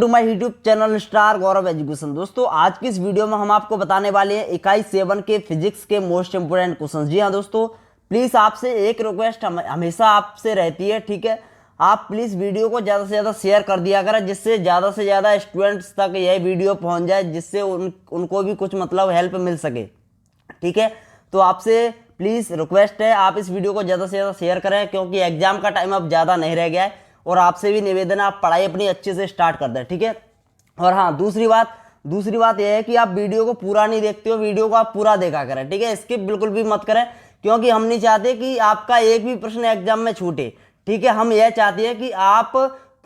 To my YouTube channel Star Gaurav Education. दोस्तों आज की इस वीडियो में हम आपको बताने वाले हैं इकाई 7 के फिजिक्स के मोस्ट इंपोर्टेंट क्वेश्चन। जी हाँ दोस्तों, प्लीज आपसे एक रिक्वेस्ट हमेशा आपसे रहती है, ठीक है, आप प्लीज वीडियो को ज़्यादा से ज़्यादा शेयर कर दिया करें, जिससे ज़्यादा से ज़्यादा स्टूडेंट्स तक यह वीडियो पहुंच जाए, जिससे उनको भी कुछ मतलब हेल्प मिल सके। ठीक है, तो आपसे प्लीज़ रिक्वेस्ट है आप इस वीडियो को ज़्यादा से ज़्यादा शेयर करें, क्योंकि एग्जाम का टाइम अब ज़्यादा नहीं रह गया है और आपसे भी निवेदन है आप पढ़ाई अपनी अच्छे से स्टार्ट कर दें। ठीक है, और हाँ दूसरी बात यह है कि आप वीडियो को पूरा नहीं देखते हो, वीडियो को आप पूरा देखा करें। ठीक है, स्किप बिल्कुल भी मत करें, क्योंकि हम नहीं चाहते कि आपका एक भी प्रश्न एग्जाम में छूटे। ठीक है, हम यह चाहते हैं कि आप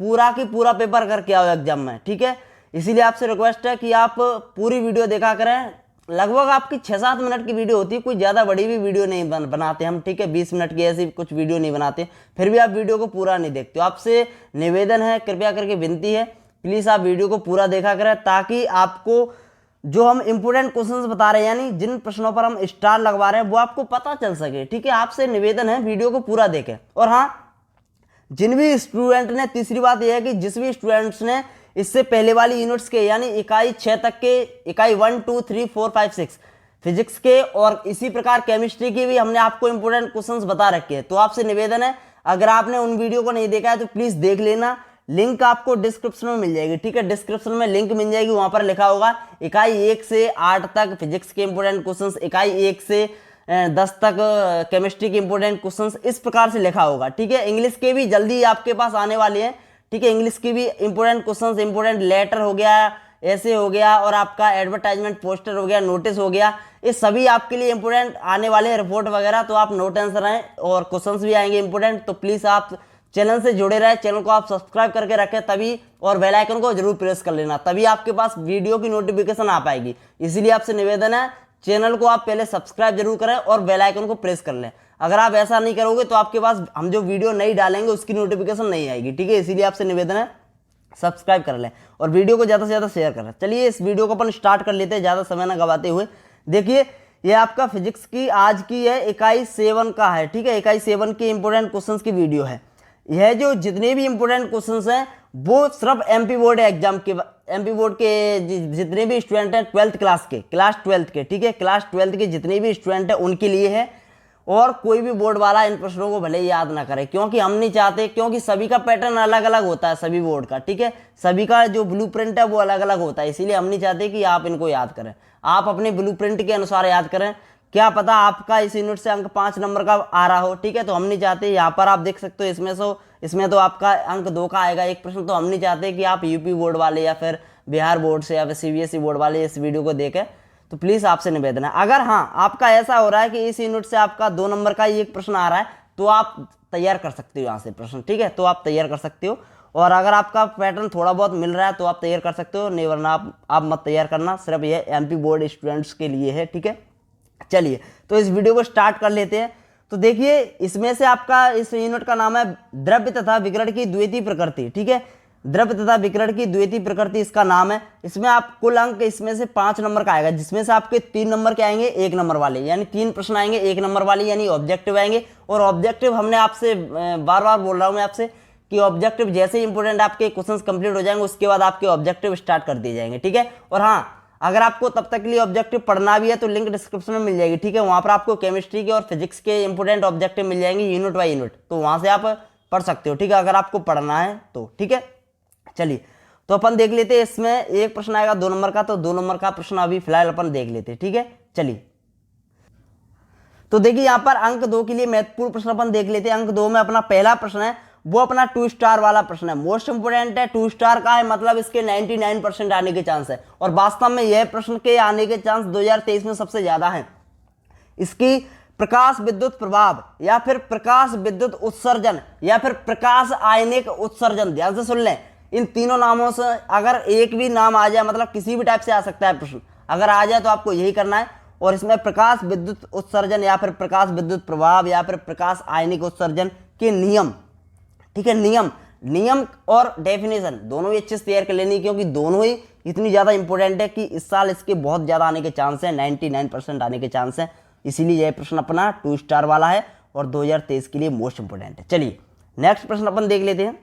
पूरा की पूरा पेपर करके आओ एग्जाम में। ठीक है, इसीलिए आपसे रिक्वेस्ट है कि आप पूरी वीडियो देखा करें। लगभग आपकी 6-7 मिनट की वीडियो होती है, कोई ज़्यादा बड़ी भी वीडियो नहीं बनाते हम। ठीक है, 20 मिनट की ऐसी कुछ वीडियो नहीं बनाते, फिर भी आप वीडियो को पूरा नहीं देखते हो। आपसे निवेदन है, कृपया करके विनती है, प्लीज़ आप वीडियो को पूरा देखा करें, ताकि आपको जो हम इंपोर्टेंट क्वेश्चंस बता रहे हैं, यानी जिन प्रश्नों पर हम स्टार लगवा रहे हैं, वो आपको पता चल सके। ठीक है, आपसे निवेदन है वीडियो को पूरा देखें। और हाँ, जिन भी स्टूडेंट ने, तीसरी बात यह है कि जिस भी स्टूडेंट्स ने इससे पहले वाली यूनिट्स के यानी इकाई 6 तक के, इकाई 1, 2, 3, 4, 5, 6 फिजिक्स के और इसी प्रकार केमिस्ट्री की भी हमने आपको इंपोर्टेंट क्वेश्चंस बता रखे हैं, तो आपसे निवेदन है अगर आपने उन वीडियो को नहीं देखा है तो प्लीज देख लेना। लिंक आपको डिस्क्रिप्शन में मिल जाएगी। ठीक है, डिस्क्रिप्शन में लिंक मिल जाएगी, वहां पर लिखा होगा इकाई 1 से 8 तक फिजिक्स के इंपोर्टेंट क्वेश्चंस, इकाई 1 से 10 तक केमिस्ट्री के इंपोर्टेंट क्वेश्चंस, इस प्रकार से लिखा होगा। ठीक है, इंग्लिश के भी जल्दी आपके पास आने वाले हैं। ठीक है, इंग्लिश की भी इंपोर्टेंट क्वेश्चंस, इंपोर्टेंट लेटर हो गया, ऐसे हो गया, और आपका एडवर्टाइजमेंट पोस्टर हो गया, नोटिस हो गया, ये सभी आपके लिए इंपोर्टेंट आने वाले हैं, रिपोर्ट वगैरह। तो आप नो टेंशन रहें, और क्वेश्चंस भी आएंगे इंपोर्टेंट। तो प्लीज़ आप चैनल से जुड़े रहे, चैनल को आप सब्सक्राइब करके रखें तभी, और बेल आइकन को जरूर प्रेस कर लेना, तभी आपके पास वीडियो की नोटिफिकेशन आ पाएगी। इसीलिए आपसे निवेदन है, चैनल को आप पहले सब्सक्राइब जरूर करें और बेल आइकन को प्रेस कर लें। अगर आप ऐसा नहीं करोगे तो आपके पास हम जो वीडियो नहीं डालेंगे उसकी नोटिफिकेशन नहीं आएगी। ठीक है, इसीलिए आपसे निवेदन है सब्सक्राइब कर लें और वीडियो को ज़्यादा से ज़्यादा शेयर करें। चलिए इस वीडियो को अपन स्टार्ट कर लेते हैं ज़्यादा समय ना गवाते हुए। देखिए, ये आपका फिजिक्स की आज की है इकाई 7 का है। ठीक है, इकाई 7 की इंपोर्टेंट क्वेश्चंस की वीडियो है। यह जो जितने भी इंपोर्टेंट क्वेश्चंस हैं वो सिर्फ एमपी बोर्ड एग्जाम के, एमपी बोर्ड के जितने भी स्टूडेंट हैं 12th क्लास के, क्लास 12th के, ठीक है, क्लास 12th के जितने भी स्टूडेंट हैं उनके लिए है। और कोई भी बोर्ड वाला इन प्रश्नों को भले याद ना करे, क्योंकि हम नहीं चाहते, क्योंकि सभी का पैटर्न अलग अलग होता है सभी बोर्ड का। ठीक है, सभी का जो ब्लूप्रिंट है वो अलग अलग होता है, इसीलिए हम नहीं चाहते कि आप इनको याद करें। आप अपने ब्लूप्रिंट के अनुसार याद करें, क्या पता आपका इस यूनिट से अंक 5 नंबर का आ रहा हो। ठीक है, तो हम नहीं चाहते। यहाँ पर आप देख सकते हो, इसमें तो आपका अंक 2 का आएगा एक प्रश्न, तो हम नहीं चाहते कि आप यूपी बोर्ड वाले या फिर बिहार बोर्ड से या फिर सीबीएसई बोर्ड वाले इस वीडियो को देखें। तो प्लीज़ आपसे निवेदन है, अगर हाँ आपका ऐसा हो रहा है कि इस यूनिट से आपका 2 नंबर का ही एक प्रश्न आ रहा है, तो आप तैयार कर सकते हो यहाँ से प्रश्न। ठीक है, तो आप तैयार कर सकते हो, और अगर आपका पैटर्न थोड़ा बहुत मिल रहा है तो आप तैयार कर सकते हो, नहीं वरना आप मत तैयार करना, सिर्फ ये एमपी बोर्ड स्टूडेंट्स के लिए है। ठीक है, चलिए तो इस वीडियो को स्टार्ट कर लेते हैं। तो देखिए, इसमें से आपका इस यूनिट का नाम है द्रव्य तथा विकिरण की द्वितीय प्रकृति। ठीक है, द्रव्य तथा विकिरण की द्वितीय प्रकृति इसका नाम है। इसमें आप कुल अंक इसमें से 5 नंबर का आएगा, जिसमें से आपके 3 नंबर के आएंगे 1 नंबर वाले, यानी 3 प्रश्न आएंगे 1 नंबर वाले, यानी ऑब्जेक्टिव आएंगे। और ऑब्जेक्टिव हमने आपसे बार बार बोल रहा हूं मैं आपसे कि ऑब्जेक्टिव जैसे ही इंपोर्टेंट आपके क्वेश्चन कंप्लीट हो जाएंगे उसके बाद आपके ऑब्जेक्टिव स्टार्ट कर दिए जाएंगे। ठीक है, और हाँ अगर आपको तब तक के लिए ऑब्जेक्टिव पढ़ना भी है तो लिंक डिस्क्रिप्शन में मिल जाएगी। ठीक है, वहां पर आपको केमिस्ट्री के और फिजिक्स के इंपोर्टेंट ऑब्जेक्टिव मिल जाएंगे यूनिट बाय यूनिट, तो वहां से आप पढ़ सकते हो। ठीक है, अगर आपको पढ़ना है तो। ठीक है, चलिए तो अपन देख लेते हैं। इसमें एक प्रश्न आएगा 2 नंबर का, तो 2 नंबर का प्रश्न अभी फिलहाल अपन देख लेते हैं। ठीक है, चलिए तो देखिए यहाँ पर अंक 2 के लिए महत्वपूर्ण प्रश्न अपन देख लेते हैं। अंक 2 में अपना पहला प्रश्न है वो अपना 2 स्टार वाला प्रश्न है, मोस्ट इंपोर्टेंट है, 2 स्टार का है, मतलब इसके 99% आने के चांस है। और वास्तव में यह प्रश्न के आने के चांस 2023 में सबसे ज्यादा है। इसकी प्रकाश विद्युत प्रभाव या फिर प्रकाश विद्युत उत्सर्जन या फिर प्रकाश आयनिक उत्सर्जन, ध्यान से सुन लें, इन तीनों नामों से अगर एक भी नाम आ जाए, मतलब किसी भी टाइप से आ सकता है प्रश्न, अगर आ जाए तो आपको यही करना है। और इसमें प्रकाश विद्युत उत्सर्जन या फिर प्रकाश विद्युत प्रभाव या फिर प्रकाश आयनिक उत्सर्जन के नियम, ठीक है, नियम और डेफिनेशन दोनों ही अच्छे से तैयार कर लेनी, क्योंकि दोनों ही इतनी ज़्यादा इंपॉर्टेंट है कि इस साल इसके बहुत ज़्यादा आने के चांस हैं, 99% आने के चांस हैं। इसीलिए यह प्रश्न अपना 2 स्टार वाला है और 2023 के लिए मोस्ट इंपोर्टेंट है। चलिए नेक्स्ट प्रश्न अपन देख लेते हैं।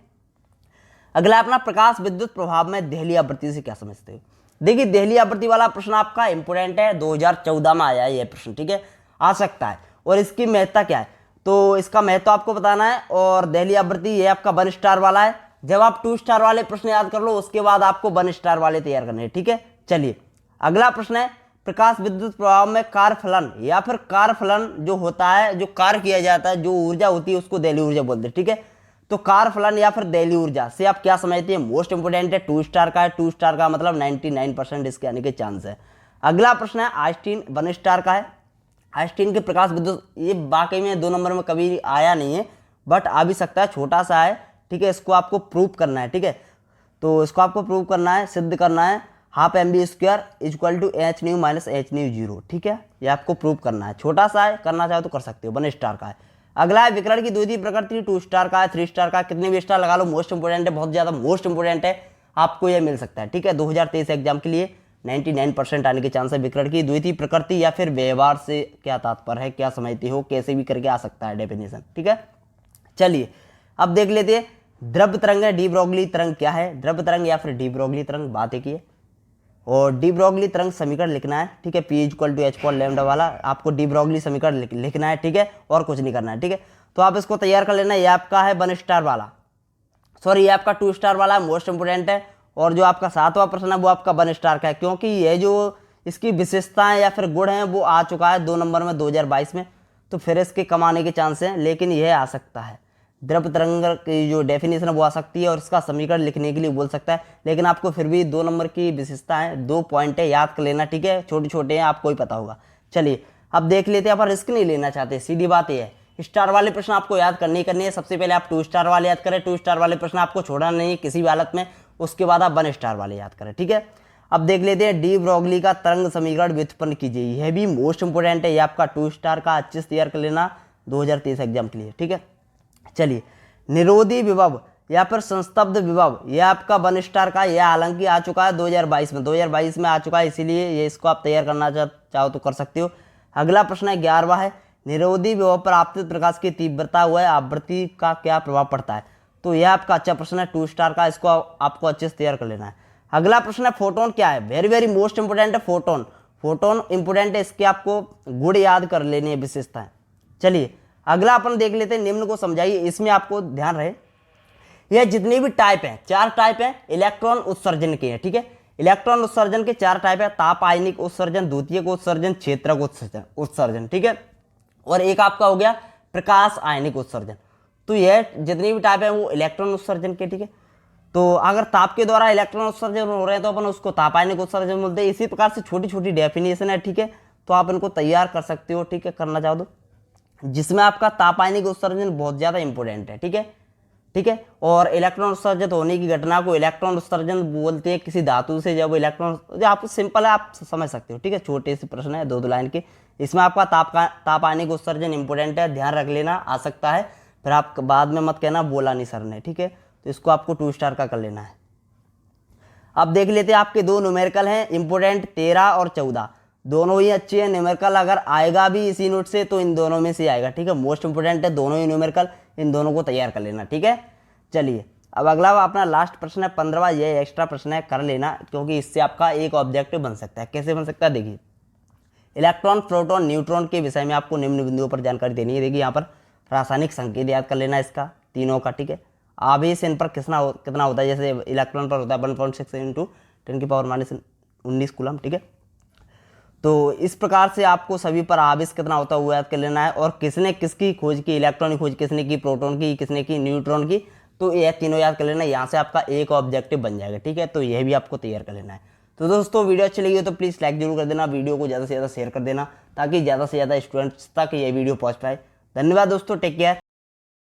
अगला अपना प्रकाश विद्युत प्रभाव में देहली आवृत्ति से क्या समझते हो। देखिए देहली आवृत्ति वाला प्रश्न आपका इंपोर्टेंट है, 2014 में आया है ये प्रश्न, ठीक है, आ सकता है। और इसकी महत्ता क्या है, तो इसका महत्व आपको बताना है। और देहली आवृत्ति ये आपका 1 स्टार वाला है। जब आप 2 स्टार वाले प्रश्न याद कर लो उसके बाद आपको 1 स्टार वाले तैयार करने हैं, ठीक है। चलिए अगला प्रश्न है, प्रकाश विद्युत प्रभाव में कार्य फलन या फिर कार्य फलन जो होता है, जो कार्य किया जाता है, जो ऊर्जा होती है उसको देहली ऊर्जा बोलते हैं, ठीक है। तो कार्य फलन या फिर देहली ऊर्जा से आप क्या समझते हैं, मोस्ट इंपोर्टेंट है, 2 स्टार का है। 2 स्टार का मतलब 99% इसके आने के चांस है। अगला प्रश्न है आइंस्टीन, 1 स्टार का है। आइंस्टीन के प्रकाश विद्युत, ये वाकई में 2 नंबर में कभी आया नहीं है, बट आ भी सकता है, छोटा सा है, ठीक है। इसको आपको प्रूव करना है, ठीक है। तो इसको आपको प्रूव करना है, सिद्ध करना है। Half mv square equal to h nu minus h nu 0, ठीक है। ये आपको प्रूव करना है, छोटा सा है, करना चाहो तो कर सकते हो। 1 स्टार का है। अगला है विकिरण की द्वितीय प्रकृति, 2 स्टार का है। 3 स्टार का, कितने भी स्टार लगा लो, मोस्ट इंपोर्टेंट है, बहुत ज्यादा मोस्ट इंपोर्टेंट है, आपको ये मिल सकता है, ठीक है। 2023 एग्जाम के लिए 99% आने के चांस है। विकिरण की द्वितीय प्रकृति या फिर व्यवहार से क्या तात्पर्य है, क्या समझते हो, कैसे भी करके आ सकता है डेफिनेशन, ठीक है। चलिए अब देख लेते हैं द्रव्य तरंग है, डी ब्रोगली तरंग क्या है, द्रव्य तरंग या फिर डी ब्रोगली तरंग, बात एक ही है। और डी ब्रोगली तरंग समीकरण लिखना है, ठीक है। पी इक्वल टू एच पर लैम्डा वाला आपको डी ब्रोगली समीकरण लिखना है, ठीक है, और कुछ नहीं करना है, ठीक है। तो आप इसको तैयार कर लेना। ये आपका है 1 स्टार वाला, सॉरी ये आपका 2 स्टार वाला है, मोस्ट इंपोर्टेंट है। और जो आपका 7वां प्रश्न है वो आपका 1 स्टार का है, क्योंकि ये जो इसकी विशेषताएं या फिर गुण हैं वो आ चुका है 2 नंबर में 2022 में, तो फिर इसके कम आने के चांस हैं, लेकिन यह आ सकता है। द्रव्य तरंग की जो डेफिनेशन है वो आ सकती है और इसका समीकरण लिखने के लिए बोल सकता है, लेकिन आपको फिर भी 2 नंबर की विशेषता है, 2 पॉइंट है, याद कर लेना, ठीक है। छोटे छोटे हैं, आपको ही पता होगा। चलिए अब देख लेते हैं, आप रिस्क नहीं लेना चाहते, सीधी बात यह है। स्टार वाले प्रश्न आपको याद करनी ही करनी है। सबसे पहले आप 2 स्टार वाले याद करें, 2 स्टार वाले प्रश्न आपको छोड़ना नहीं है किसी भी हालत में। उसके बाद आप 1 स्टार वाले याद करें, ठीक है। अब देख लेते हैं डी ब्रोगली का तरंग समीकरण व्युत्पन्न कीजिए, यह भी मोस्ट इंपोर्टेंट है। ये आपका 2 स्टार का, अच्छे से तैयार कर लेना 2023 एग्जाम के लिए, ठीक है। चलिए निरोधी विभव या फिर संस्तब्ध विभव, यह आपका 1 स्टार का, यह हालांकि आ चुका है 2022 में आ चुका है, इसीलिए ये इसको आप तैयार करना चाहो तो कर सकते हो। अगला प्रश्न है 11वां है, निरोधी विभव पर आपतित प्रकाश की तीव्रता व आवृत्ति का क्या प्रभाव पड़ता है। तो यह आपका अच्छा प्रश्न है, 2 स्टार का, इसको आपको अच्छे से तैयार कर लेना है। अगला प्रश्न है फोटोन क्या है, वेरी वेरी मोस्ट इंपोर्टेंट है फोटोन। फोटोन इंपोर्टेंट है, इसके आपको गुण याद कर लेनी है, विशेषताएं। चलिए अगला अपन देख लेते हैं, निम्न को समझाइए। इसमें आपको ध्यान रहे, यह जितनी भी टाइप हैं, 4 टाइप हैं इलेक्ट्रॉन उत्सर्जन के हैं, ठीक है। इलेक्ट्रॉन उत्सर्जन के 4 टाइप है, ताप आयनिक उत्सर्जन, द्वितीयक उत्सर्जन, क्षेत्रक उत्सर्जन, ठीक है। और एक आपका हो गया प्रकाश आयनिक उत्सर्जन। तो यह जितनी भी टाइप है वो इलेक्ट्रॉन उत्सर्जन के, ठीक है। तो अगर ताप के द्वारा इलेक्ट्रॉन उत्सर्जन हो रहे हैं तो अपन उसको ताप आयनिक उत्सर्जन बोलते हैं। इसी प्रकार से छोटी छोटी डेफिनेशन है, ठीक है। तो आप इनको तैयार कर सकते हो, ठीक है, करना चाहो तो, जिसमें आपका ताप आयनिक उत्सर्जन बहुत ज्यादा इंपॉर्टेंट है, ठीक है, ठीक है। और इलेक्ट्रॉन उत्सर्जित होने की घटना को इलेक्ट्रॉन उत्सर्जन बोलते हैं, किसी धातु से जब इलेक्ट्रॉन, जो आप सिंपल है, आप समझ सकते हो, ठीक है। छोटे से प्रश्न है, 2 लाइन के। इसमें आपका ताप आयनिक उत्सर्जन इंपॉर्टेंट है, ध्यान रख लेना, आ सकता है, फिर आप बाद में मत कहना बोला नहीं सर ने, ठीक है। तो इसको आपको 2 स्टार का कर लेना है। अब देख लेते हैं आपके 2 न्यूमेरिकल हैं इंपॉर्टेंट, 13 और 14, दोनों ही अच्छे हैं। न्यूमेरिकल अगर आएगा भी इसी नोट से तो इन दोनों में से आएगा, ठीक है। मोस्ट इंपोर्टेंट है दोनों ही न्यूमेरिकल, इन दोनों को तैयार कर लेना, ठीक है। चलिए अब अगला अपना लास्ट प्रश्न है 15वां, ये एक्स्ट्रा प्रश्न है, कर लेना, क्योंकि इससे आपका एक ऑब्जेक्टिव बन सकता है। कैसे बन सकता है, देखिए इलेक्ट्रॉन, प्रोटॉन, न्यूट्रॉन के विषय में आपको निम्न बिंदुओं पर जानकारी देनी है। देखिए यहाँ पर रासायनिक संकेत याद कर लेना इसका, तीनों का, ठीक है। आवेश इन पर कितना होता है, जैसे इलेक्ट्रॉन पर होता है 1.6 × 10⁻⁻19 कूलम, ठीक है। तो इस प्रकार से आपको सभी पर आवेश कितना होता है वो याद कर लेना है। और किसने किसकी खोज की, इलेक्ट्रॉन की खोज किसने की, प्रोटॉन की, किसने की, न्यूट्रॉन की, तो यह तीनों याद कर लेना। यहाँ से आपका एक ऑब्जेक्टिव बन जाएगा, ठीक है। तो यह भी आपको तैयार कर लेना है। तो दोस्तों वीडियो अच्छी लगी हो तो प्लीज़ लाइक जरूर कर देना, वीडियो को ज़्यादा से ज़्यादा शेयर कर देना, ताकि ज़्यादा से ज़्यादा स्टूडेंट्स तक ये वीडियो पहुँच पाए। धन्यवाद दोस्तों, टेक केयर।